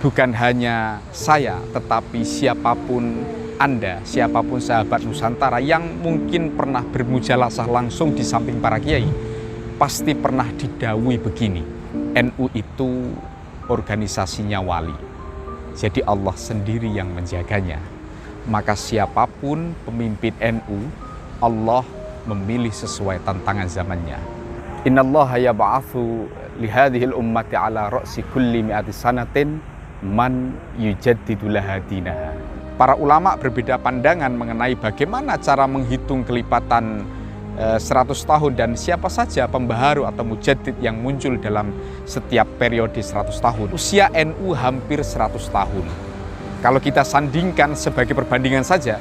bukan hanya saya, tetapi siapapun Anda, siapapun sahabat Nusantara yang mungkin pernah bermujalasah langsung di samping para kiai, pasti pernah didhawuhi begini, NU itu organisasinya wali. Jadi Allah sendiri yang menjaganya. Maka siapapun pemimpin NU, Allah memilih sesuai tantangan zamannya. Innallaha yab'atsu lihadhil ummati ala ra'si kulli mi'ati sanatin man yujaddidu laha dinaha. Para ulama berbeda pandangan mengenai bagaimana cara menghitung kelipatan 100 tahun dan siapa saja pembaharu atau mujaddid yang muncul dalam setiap periode 100 tahun. Usia NU hampir 100 tahun. Kalau kita sandingkan sebagai perbandingan saja,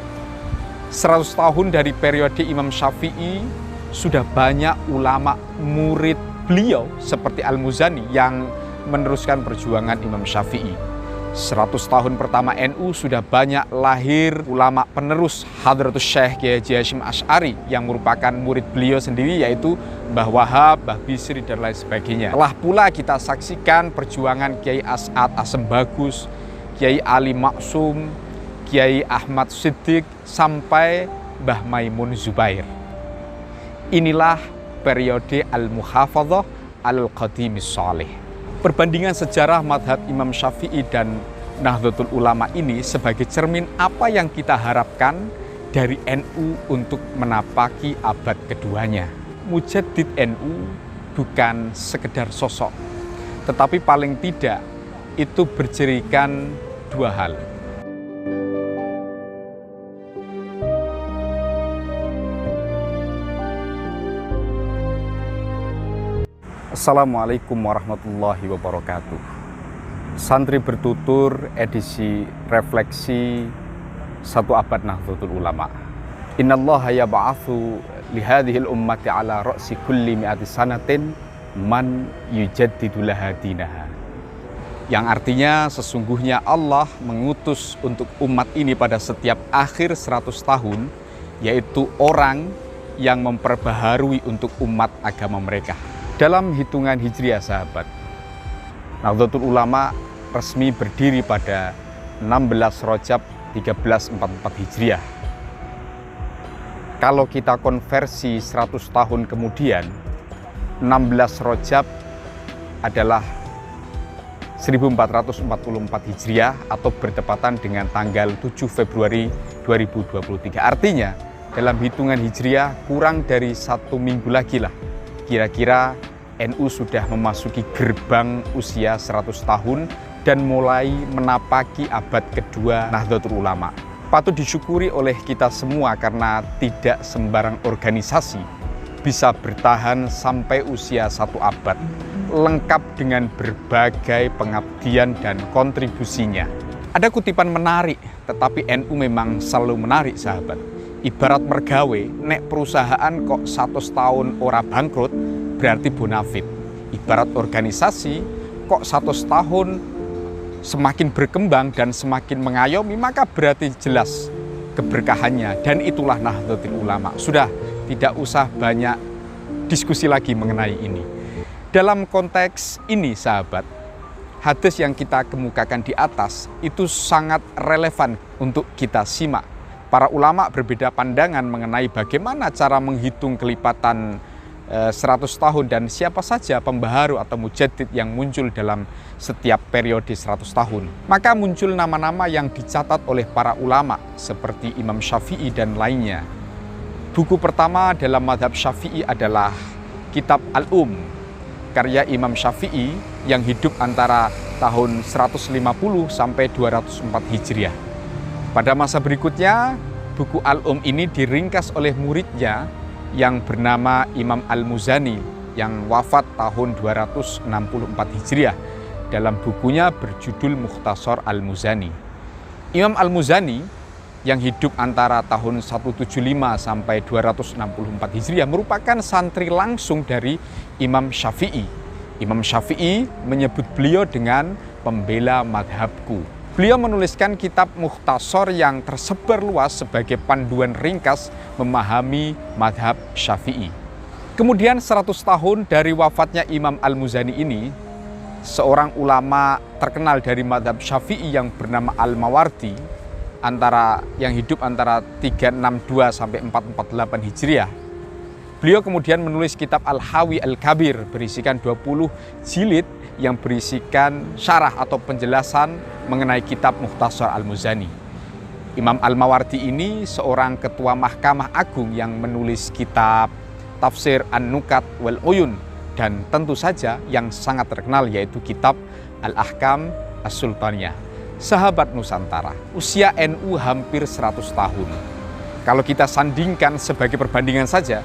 100 tahun dari periode Imam Syafi'i, sudah banyak ulama murid beliau seperti Al-Muzani yang meneruskan perjuangan Imam Syafi'i. 100 tahun pertama NU sudah banyak lahir ulama penerus Hadratus Syekh Kiai Haji Hasyim Asy'ari yang merupakan murid beliau sendiri, yaitu Mbah Wahab, Mbah Bisri, dan lain sebagainya. Telah pula kita saksikan perjuangan Kiai As'ad Asem Bagus, Kiai Ali Maksum, Kiai Ahmad Siddiq, sampai Mbah Maimun Zubair. Inilah periode Al-Muhafadzah Al-Qadimis Shalih. Perbandingan sejarah madhab Imam Syafi'i dan Nahdlatul Ulama ini sebagai cermin apa yang kita harapkan dari NU untuk menapaki abad keduanya. Mujaddid NU bukan sekedar sosok, tetapi paling tidak itu bercirikan dua hal. Assalamualaikum warahmatullahi wabarakatuh. Santri bertutur edisi refleksi 1 abad Nahdlatul Ulama. Innallaha yab'atsu lihadhil ummati ala ra'si kulli mi'ati sanatin man yujaddidu laha dinaha. Yang artinya sesungguhnya Allah mengutus untuk umat ini pada setiap akhir 100 tahun, yaitu orang yang memperbaharui untuk umat agama mereka. Dalam hitungan Hijriah sahabat, Nahdlatul Ulama resmi berdiri pada 16 Rajab 1344 Hijriah. Kalau kita konversi 100 tahun kemudian, 16 Rajab adalah 1444 Hijriah atau bertepatan dengan tanggal 7 Februari 2023. Artinya, dalam hitungan Hijriah kurang dari 1 minggu lagi lah, kira-kira NU sudah memasuki gerbang usia 100 tahun dan mulai menapaki abad kedua Nahdlatul Ulama. Patut disyukuri oleh kita semua karena tidak sembarang organisasi bisa bertahan sampai usia 1 abad, lengkap dengan berbagai pengabdian dan kontribusinya. Ada kutipan menarik, tetapi NU memang selalu menarik sahabat. Ibarat mergawe, nek perusahaan kok 100 tahun ora bangkrut, berarti bonafit. Ibarat organisasi, kok 100 tahun semakin berkembang dan semakin mengayomi, maka berarti jelas keberkahannya. Dan itulah Nahdlatul Ulama. Sudah tidak usah banyak diskusi lagi mengenai ini. Dalam konteks ini sahabat, hadis yang kita kemukakan di atas itu sangat relevan untuk kita simak. Para ulama berbeda pandangan mengenai bagaimana cara menghitung kelipatan 100 tahun dan siapa saja pembaharu atau mujaddid yang muncul dalam setiap periode 100 tahun. Maka muncul nama-nama yang dicatat oleh para ulama seperti Imam Syafi'i dan lainnya. Buku pertama dalam madhab Syafi'i adalah Kitab Al-Um, karya Imam Syafi'i yang hidup antara tahun 150 sampai 204 Hijriah. Pada masa berikutnya, buku Al-Um ini diringkas oleh muridnya yang bernama Imam Al-Muzani yang wafat tahun 264 Hijriah. Dalam bukunya berjudul Mukhtasar Al-Muzani. Imam Al-Muzani yang hidup antara tahun 175 sampai 264 Hijriah merupakan santri langsung dari Imam Syafi'i. Imam Syafi'i menyebut beliau dengan pembela madhabku. Beliau menuliskan kitab Mukhtasar yang tersebar luas sebagai panduan ringkas memahami madhab Syafi'i. Kemudian 100 tahun dari wafatnya Imam Al-Muzani ini, seorang ulama terkenal dari mazhab Syafi'i yang bernama Al-Mawardi, yang hidup antara 362 sampai 448 Hijriah. Beliau kemudian menulis kitab Al-Hawi Al-Kabir berisikan 20 jilid yang berisikan syarah atau penjelasan mengenai kitab Mukhtasar Al-Muzani. Imam Al-Mawardi ini seorang ketua Mahkamah Agung yang menulis kitab Tafsir An-Nukat wal Uyun, dan tentu saja yang sangat terkenal yaitu kitab Al-Ahkam As-Sultaniyah. Sahabat Nusantara, usia NU hampir 100 tahun. Kalau kita sandingkan sebagai perbandingan saja,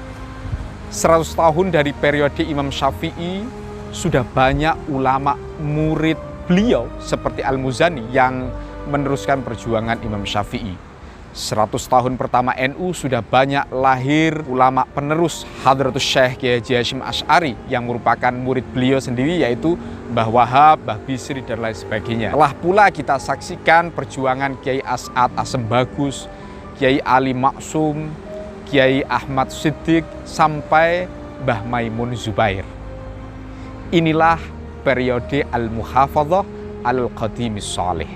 100 tahun dari periode Imam Syafi'i, sudah banyak ulama murid beliau seperti Al-Muzani yang meneruskan perjuangan Imam Syafi'i. 100 tahun pertama NU sudah banyak lahir ulama penerus Hadratus Syekh Kiai Haji Hasyim Asy'ari yang merupakan murid beliau sendiri, yaitu Mbah Wahab, Mbah Bisri, dan lain sebagainya. Telah pula kita saksikan perjuangan Kiai As'ad Asem Bagus, Kiai Ali Maksum, Kiai Ahmad Siddiq, sampai Mbah Maimun Zubair. Inilah periode Al-Muhafadzah Al-Qadimis Shalih.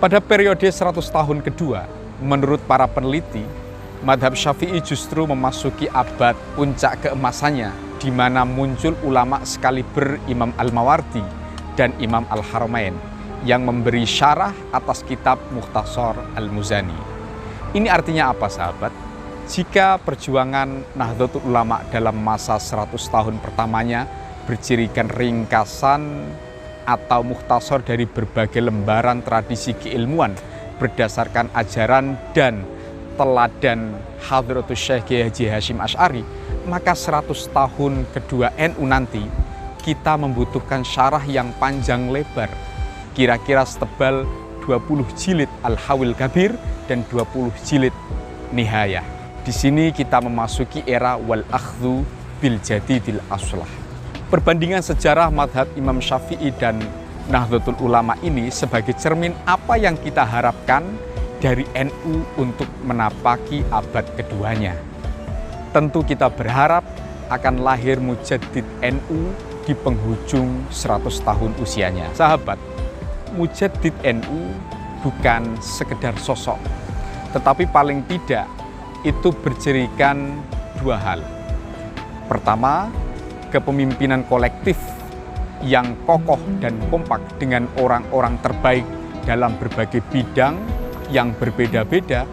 Pada periode 100 tahun kedua, menurut para peneliti, mazhab Syafi'i justru memasuki abad puncak keemasannya, di mana muncul ulama sekaliber Imam Al-Mawardi dan Imam Al-Haramain yang memberi syarah atas kitab Mukhtasar Al-Muzani. Ini artinya apa, sahabat? Jika perjuangan Nahdlatul Ulama dalam masa 100 tahun pertamanya bercirikan ringkasan atau mukhtasar dari berbagai lembaran tradisi keilmuan berdasarkan ajaran dan teladan Hadratus Syekh Kiai Haji Hasyim Asy'ari, maka 100 tahun kedua NU nanti kita membutuhkan syarah yang panjang lebar, kira-kira setebal 20 jilid Al-Hawil Kabir dan 20 jilid Nihayah. Di sini kita memasuki era wal akhdhu bil jadidil aslah. Perbandingan sejarah mazhab Imam Syafi'i dan Nahdlatul Ulama ini sebagai cermin apa yang kita harapkan dari NU untuk menapaki abad keduanya. Tentu kita berharap akan lahir mujaddid NU di penghujung 100 tahun usianya. Sahabat, mujaddid NU bukan sekedar sosok, tetapi paling tidak itu bercirikan dua hal. Pertama, kepemimpinan kolektif yang kokoh dan kompak dengan orang-orang terbaik dalam berbagai bidang yang berbeda-beda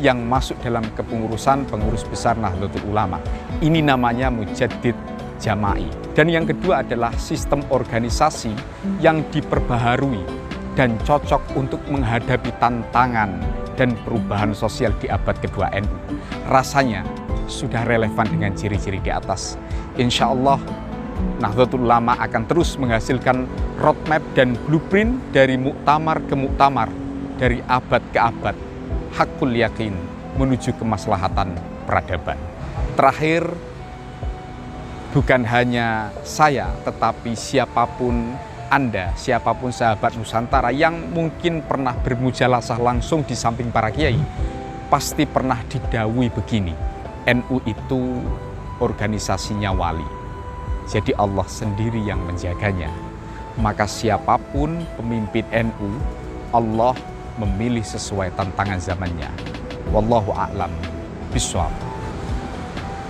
yang masuk dalam kepengurusan pengurus besar Nahdlatul Ulama. Ini namanya mujaddid jama'i. Dan yang kedua adalah sistem organisasi yang diperbaharui dan cocok untuk menghadapi tantangan dan perubahan sosial di abad kedua NU. Rasanya sudah relevan dengan ciri-ciri di atas. Insya Allah Nahdlatul Ulama akan terus menghasilkan roadmap dan blueprint dari muktamar ke muktamar, dari abad ke abad, hakul yakin menuju kemaslahatan peradaban. Terakhir, bukan hanya saya, tetapi siapapun Anda, siapapun sahabat Nusantara yang mungkin pernah bermujalasah langsung di samping para kiai, pasti pernah didhawuhi begini, NU itu organisasinya wali. Jadi Allah sendiri yang menjaganya. Maka siapapun pemimpin NU, Allah memilih sesuai tantangan zamannya. Wallahu a'lam bishawab.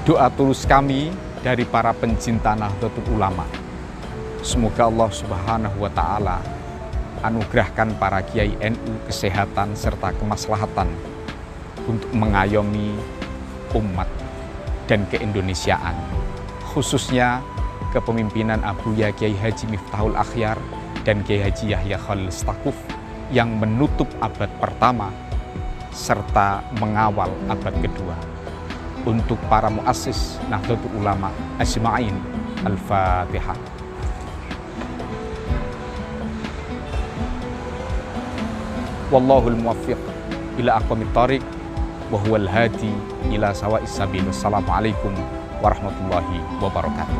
Doa tulus kami dari para pencinta Nahdlatul Ulama. Semoga Allah Subhanahu wa Ta'ala anugerahkan para kiai NU kesehatan serta kemaslahatan untuk mengayomi umat dan keindonesiaan, khususnya kepemimpinan Abuya Kiai Haji Miftahul Akhyar dan Kiai Haji Yahya Khalil Stakuf yang menutup abad pertama serta mengawal abad kedua. Untuk para muassis Nahdlatul Ulama ajma'in, Al-Fatihah. Wallahul muwaffiq ila aqwamit thariq wa huwal hadi ila sawa'is sabil. Wassalamualaikum warahmatullahi wabarakatuh.